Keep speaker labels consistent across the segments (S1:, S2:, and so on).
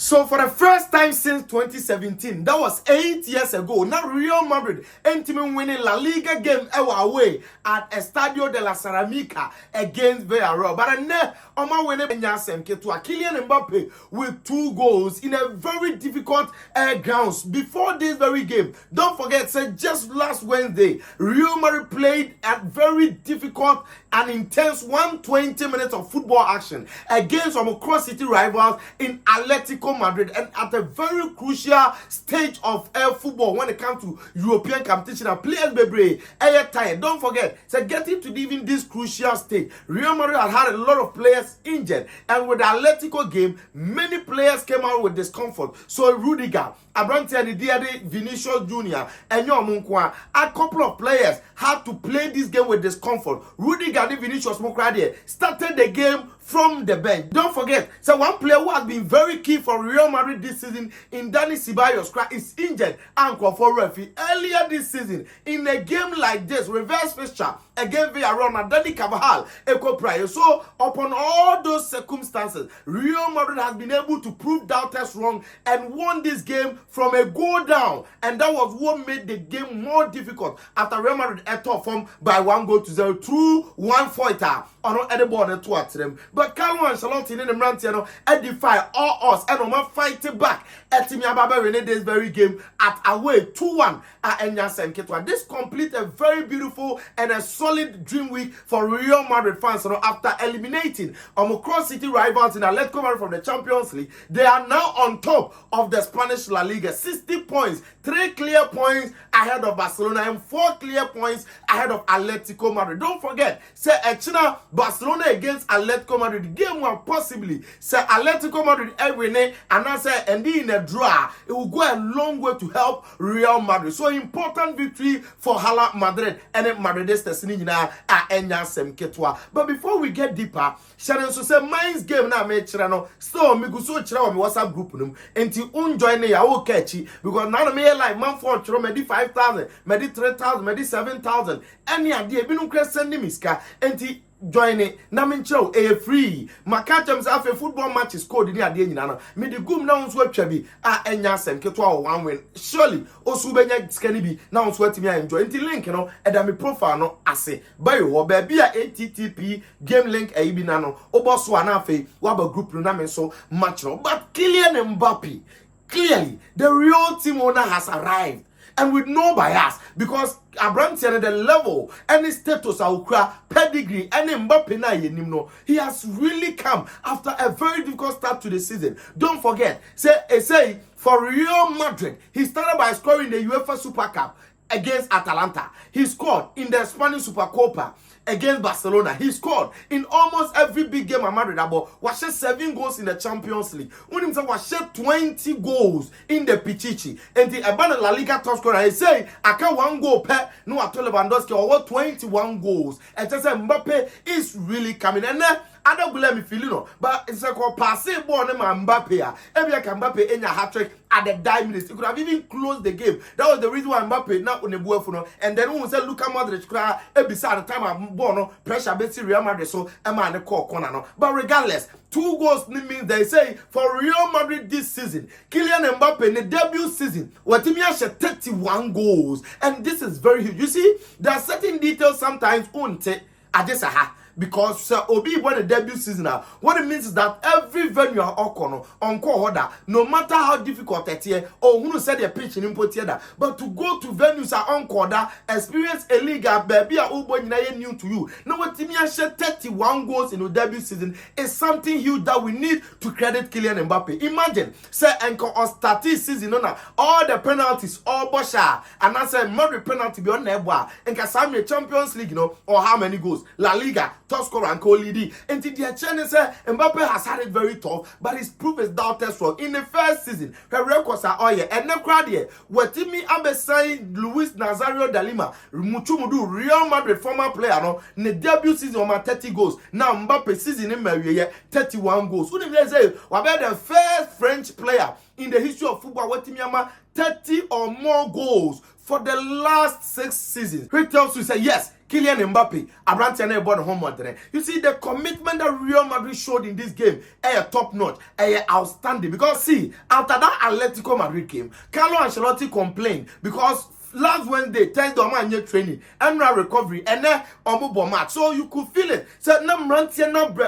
S1: So for the first time since 2017, that was 8 years ago, now Real Madrid ultimately winning La Liga game away at Estadio de la Ceramica against Villarreal. But then Oma winning Kylian Mbappé with 2 goals in a very difficult grounds before this very game. Don't forget, say just last Wednesday, Real Madrid played a very difficult and intense 120 minutes of football action against some cross-city rivals in Atletico Madrid, and at a very crucial stage of football when it comes to European competition and players be tired. Don't forget, so getting to even this crucial stage, Real Madrid had a lot of players injured, and with the Atletico game, many players came out with discomfort. So Rudiger, Abrante and Vinicius Jr. and Yomunkwa, a couple of players had to play this game with discomfort. Rudiger and Vinicius Mokradia started the game from the bench. Don't forget, so one player who has been very key for Real Madrid this season in Dani Ceballos is injured and for referee earlier this season in a game like this, reverse fixture against Villarreal, Dani Carvajal eco prior. So upon all those circumstances, Real Madrid has been able to prove doubters wrong and won this game from a goal down, and that was what made the game more difficult after Real Madrid top form by 1-0 through one fighter on the ball and to them. But Carlo Ancelotti in the Mantiano edify all us and on fighting back at Timia Baba in this very game at away 2-1 at Enyasem Ketwa. This complete a very beautiful and a solid dream week for Real Madrid fans after eliminating cross city rivals in Atletico Madrid from the Champions League. They are now on top of the Spanish La Liga, 60 points, 3 clear points ahead of Barcelona and 4 clear points ahead of Atletico Madrid. Don't forget, say China Barcelona against Atletico Madrid game will possibly say Atletico Madrid every night and I say and in a draw it will go a long way to help Real Madrid. So important victory for Hala Madrid and Madridistas Enyasem Ketwa. But before we get deeper, Sharon so say mine's game na me chira so me go so chira on WhatsApp group num enti unjoin ya wo catchy because now me like man for chiro me di 5,000 me di 3,000 me di 7,000 any idea bi no kra send me ska enti join it na me nchiro e free makachem say afa football match is code ni ade nyina no me di gum na won so atwa bi enya asem keto a one win surely osu benya skani bi na won so atimi enjoy enti link no eda me profile no ase buy wo ba bia http game link ayi bi na no oboso ana afa waba group no na me so match no. But Kylian Mbappé, clearly the real team owner has arrived, and with no bias, because Abrante at the level, any status, Aukra, pedigree, any Mbappé na yenim no, he has really come after a very difficult start to the season. Don't forget, say for Real Madrid, he started by scoring the UEFA Super Cup against Atalanta. He scored in the Spanish Supercopa against Barcelona. He scored in almost every big game at Madrid. Was 7 goals in the Champions League. When himself was 20 goals in the Pichichi. And the Abana La Liga top scorer, he say, I can 1 goal per no at Lewandowski or 21 goals. And just say Mbappé is really coming. And then I don't believe me feeling but it's like a passe ball Mbappé. Every Mbappé in a hat-trick at the 9 minutes. He could have even closed the game. That was the reason why Mbappé now on the buffalo. And then when we say Luka Modric cry beside the time of Bono pressure basically Real Madrid so a man the corner no. But regardless, 2 goals means they say for Real Madrid this season, Kylian Mbappé in the debut season, what he has 31 goals, and this is very huge. You see, there are certain details sometimes unte just because Obi won the debut season. What it means is that every venue on order, no matter how difficult it is, or who said the pitch in import but to go to venues on order, experience a Liga, baby, new to you. Now, what Timia shed 31 goals in the debut season is something huge that we need to credit Kylian Mbappé. Imagine, say, Enko or start season, all the penalties, all Bosha, and I said, Madrid penalty beyond Nebwa, and Kasami Champions League, or how many goals? La Liga. Top scorer and co-leading. And the Chelsea say Mbappé has had it very tough, but his proof is doubters wrong. In the first season, her records are all and no crowd here. What Timmy Abesai, Luis Nazario da Lima, Muchumudu, Real Madrid former player, no, in the debut season on 30 goals. Now Mbappé season in Maria 31 goals. Who did they say? What about the first French player in the history of football? What Timmy 30 or more goals for the last 6 seasons? Who tells you say yes? Kylian Mbappé, Abrante and Ebon Home. You see the commitment that Real Madrid showed in this game, top notch, outstanding. Because see, after that Atletico Madrid game, Carlo Ancelotti complained because last Wednesday, tell the man your training and now recovery and then match. So you could feel it. So now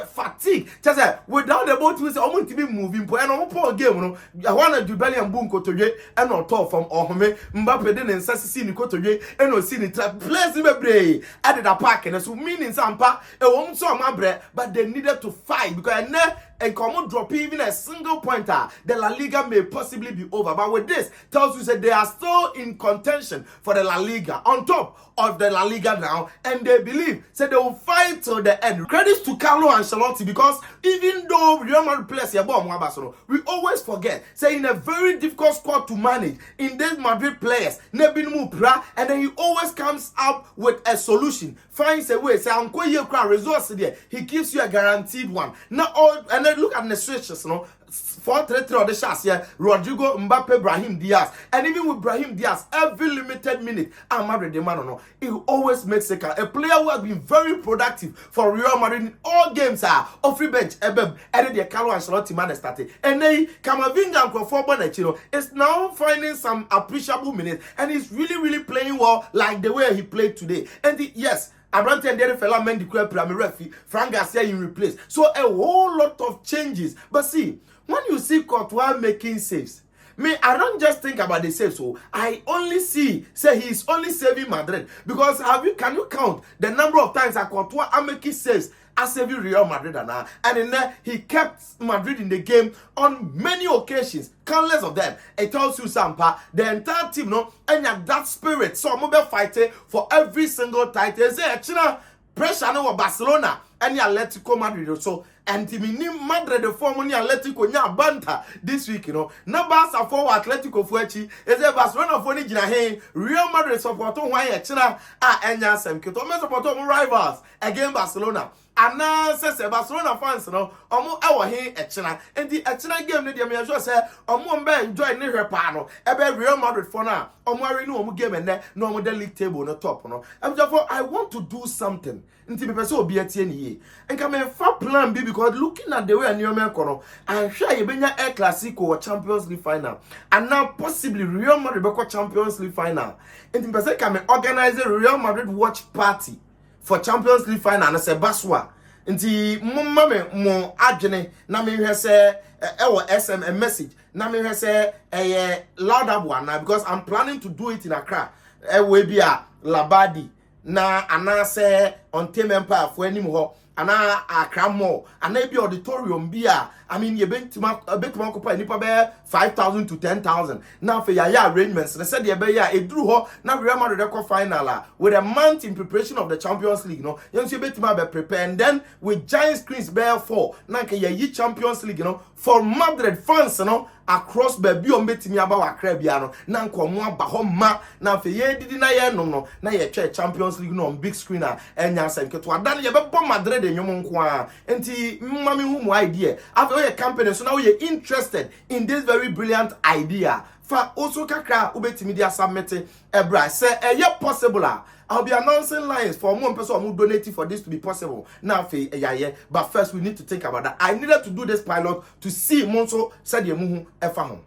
S1: fatigue. Just without the boat, we say I'm to be moving. But I'm poor game. I want to do belly and boom kotoye and not talk from Ohome. Mbappé didn't see the kotoye and no see the trap. Place him a bray. Added a pack and so meaning Sampa. A woman saw my bread, but they needed to fight because and come drop even a single pointer, the La Liga may possibly be over. But with this, tells you that they are still in contention for the La Liga, on top of the La Liga now, and they believe they will fight till the end. Credits to Carlo Ancelotti because even though Real Madrid players here, we always forget, say in a very difficult squad to manage, in these Madrid players, and then he always comes up with a solution, finds a way, say, resource there, he gives you a guaranteed one. Now, and then look at the switches, 4-3-3 on the shots here. Rodrigo, Mbappé, Brahim Diaz. And even with Brahim Diaz, every limited minute, Madrid, the man, he always makes a player who has been very productive for Real Madrid in all games. Off free bench, and then the Carlo Ancelotti man started. And then Camavinga and Crawford is now finding some appreciable minutes. And he's really playing well, like the way he played today. And yes, Abrante and the fella men declare Referee Frank Garcia in replace. So a whole lot of changes. But see, when you see Courtois making saves, I don't just think about the saves. So I only say he's only saving Madrid. Because can you count the number of times that Courtois are making saves as saving Real Madrid and in there he kept Madrid in the game on many occasions, countless of them. It tells you Sampa, the entire team and that spirit. So I'm fighting for every single title. Say pressure no Barcelona and Atletico Madrid. So and team Madrid the form ni Atletico nya banta this week, numbers are for Atletico fuechi is a Barcelona for ni gina hey Real Madrid support why echina enya sem kito me support rivals against Barcelona. And now says Barcelona fans omo ewo he echina enti echina game ne dey me sure say omo mbe enjoy ne hwepa ebe Real Madrid for na omo ari no omo game ene no omo the league table no top I want to do something nti me pese obi atie ne ye enka me fa plan B because looking at the way Aniomen kono and sure you benya El Clasico or Champions League final and now possibly Real Madrid beko Champions League final nti me pese can me organize a Real Madrid watch party for Champions League final and say baswa nti mumma me mo adwene na me hwe se SM message na me hwe se louder one because I'm planning to do it in Accra we be a Labadi na anase on Team Empire for anim ho ana Accra Mall ana bi auditorium bi I mean you bentima occupy nipa be 5,000 to 10,000 now for ya arrangements they said ye be ya eduru ho na Real Madrid record final with a month in preparation of the Champions League you see bentima be prepare and then with giant screens be 4 na ke ye Champions League for Madrid fans across baby on betimi aba wa Accra bia na nkomo aba ho ma na for ye didi na ye no na ye twa Champions League on big screen enya sem keto adan ye be bom Madrid enwom nko enti mami hu mu idea after your company so now you're interested in this very brilliant idea for also kakra ubetimi dia submit ebra say possible I'll be announcing lines for more person who donating for this to be possible now but first we need to think about that. I needed to do this pilot to see Monso said ye muhu efa hon.